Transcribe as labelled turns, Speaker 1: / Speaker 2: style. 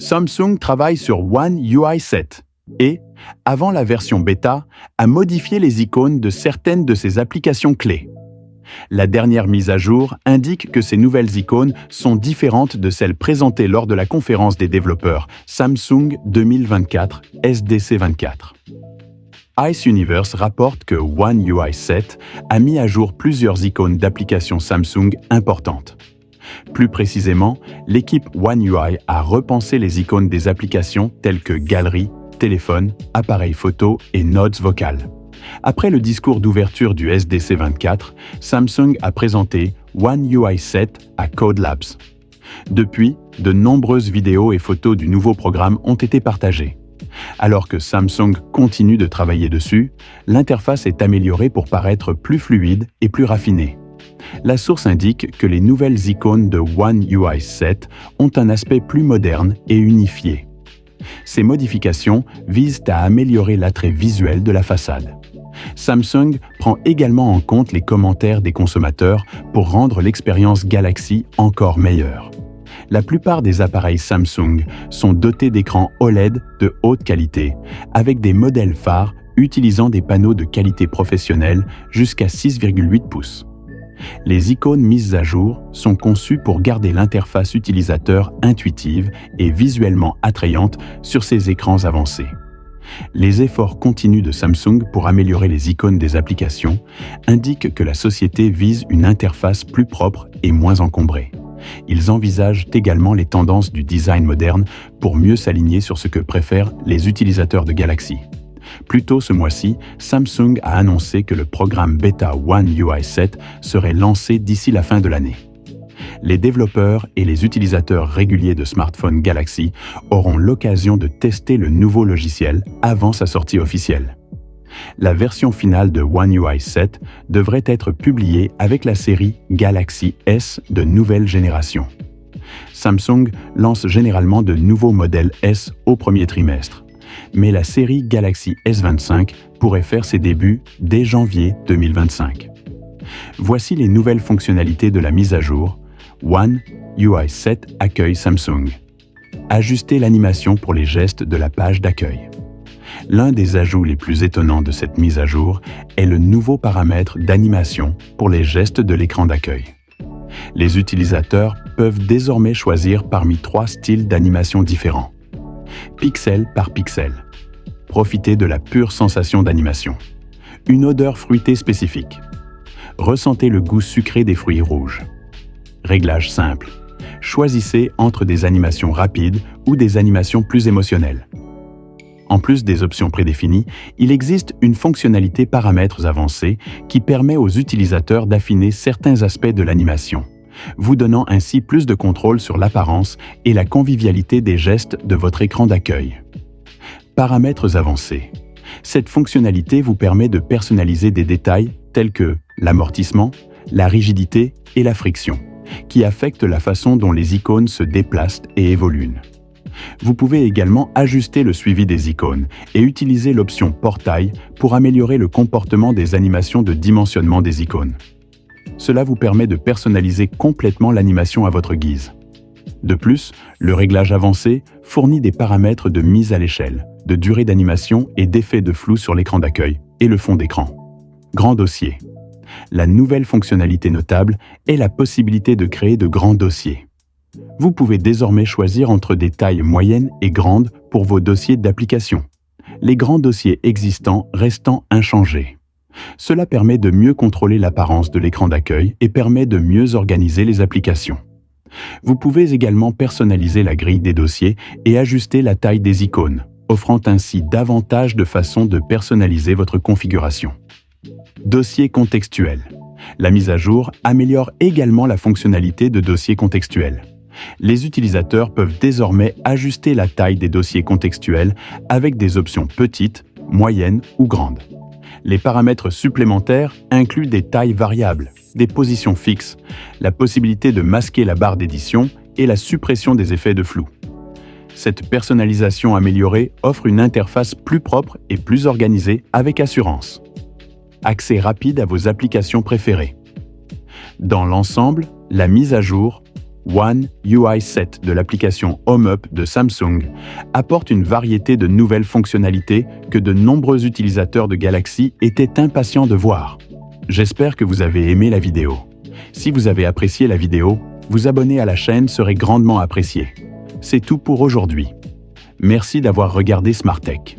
Speaker 1: Samsung travaille sur One UI 7 et, avant la version bêta, a modifié les icônes de certaines de ses applications clés. La dernière mise à jour indique que ces nouvelles icônes sont différentes de celles présentées lors de la conférence des développeurs Samsung 2024 SDC 24. Ice Universe rapporte que One UI 7 a mis à jour plusieurs icônes d'applications Samsung importantes. Plus précisément, l'équipe One UI a repensé les icônes des applications telles que Galerie, téléphone, appareil photo et notes vocales. Après le discours d'ouverture du SDC 24, Samsung a présenté One UI 7 à Code Labs. Depuis, de nombreuses vidéos et photos du nouveau programme ont été partagées. Alors que Samsung continue de travailler dessus, l'interface est améliorée pour paraître plus fluide et plus raffinée. La source indique que les nouvelles icônes de One UI 7 ont un aspect plus moderne et unifié. Ces modifications visent à améliorer l'attrait visuel de la façade. Samsung prend également en compte les commentaires des consommateurs pour rendre l'expérience Galaxy encore meilleure. La plupart des appareils Samsung sont dotés d'écrans OLED de haute qualité, avec des modèles phares utilisant des panneaux de qualité professionnelle jusqu'à 6,8 pouces. Les icônes mises à jour sont conçues pour garder l'interface utilisateur intuitive et visuellement attrayante sur ces écrans avancés. Les efforts continus de Samsung pour améliorer les icônes des applications indiquent que la société vise une interface plus propre et moins encombrée. Ils envisagent également les tendances du design moderne pour mieux s'aligner sur ce que préfèrent les utilisateurs de Galaxy. Plus tôt ce mois-ci, Samsung a annoncé que le programme bêta One UI 7 serait lancé d'ici la fin de l'année. Les développeurs et les utilisateurs réguliers de smartphones Galaxy auront l'occasion de tester le nouveau logiciel avant sa sortie officielle. La version finale de One UI 7 devrait être publiée avec la série Galaxy S de nouvelle génération. Samsung lance généralement de nouveaux modèles S au premier trimestre, mais la série Galaxy S25 pourrait faire ses débuts dès janvier 2025. Voici les nouvelles fonctionnalités de la mise à jour. One UI 7 accueille Samsung. Ajuster l'animation pour les gestes de la page d'accueil. L'un des ajouts les plus étonnants de cette mise à jour est le nouveau paramètre d'animation pour les gestes de l'écran d'accueil. Les utilisateurs peuvent désormais choisir parmi 3 styles d'animation différents. Pixel par pixel. Profitez de la pure sensation d'animation. Une odeur fruitée spécifique. Ressentez le goût sucré des fruits rouges. Réglage simple. Choisissez entre des animations rapides ou des animations plus émotionnelles. En plus des options prédéfinies, il existe une fonctionnalité paramètres avancée qui permet aux utilisateurs d'affiner certains aspects de l'animation, vous donnant ainsi plus de contrôle sur l'apparence et la convivialité des gestes de votre écran d'accueil. Paramètres avancés. Cette fonctionnalité vous permet de personnaliser des détails tels que l'amortissement, la rigidité et la friction, qui affectent la façon dont les icônes se déplacent et évoluent. Vous pouvez également ajuster le suivi des icônes et utiliser l'option Portail pour améliorer le comportement des animations de dimensionnement des icônes. Cela vous permet de personnaliser complètement l'animation à votre guise. De plus, le réglage avancé fournit des paramètres de mise à l'échelle, de durée d'animation et d'effet de flou sur l'écran d'accueil et le fond d'écran. Grand dossier. La nouvelle fonctionnalité notable est la possibilité de créer de grands dossiers. Vous pouvez désormais choisir entre des tailles moyennes et grandes pour vos dossiers d'application, les grands dossiers existants restant inchangés. Cela permet de mieux contrôler l'apparence de l'écran d'accueil et permet de mieux organiser les applications. Vous pouvez également personnaliser la grille des dossiers et ajuster la taille des icônes, offrant ainsi davantage de façons de personnaliser votre configuration. Dossier contextuel. La mise à jour améliore également la fonctionnalité de dossier contextuel. Les utilisateurs peuvent désormais ajuster la taille des dossiers contextuels avec des options petites, moyennes ou grandes. Les paramètres supplémentaires incluent des tailles variables, des positions fixes, la possibilité de masquer la barre d'édition et la suppression des effets de flou. Cette personnalisation améliorée offre une interface plus propre et plus organisée avec assurance. Accès rapide à vos applications préférées. Dans l'ensemble, la mise à jour One UI 7 de l'application HomeUp de Samsung apporte une variété de nouvelles fonctionnalités que de nombreux utilisateurs de Galaxy étaient impatients de voir. J'espère que vous avez aimé la vidéo. Si vous avez apprécié la vidéo, vous abonner à la chaîne serait grandement apprécié. C'est tout pour aujourd'hui. Merci d'avoir regardé Smart Tech.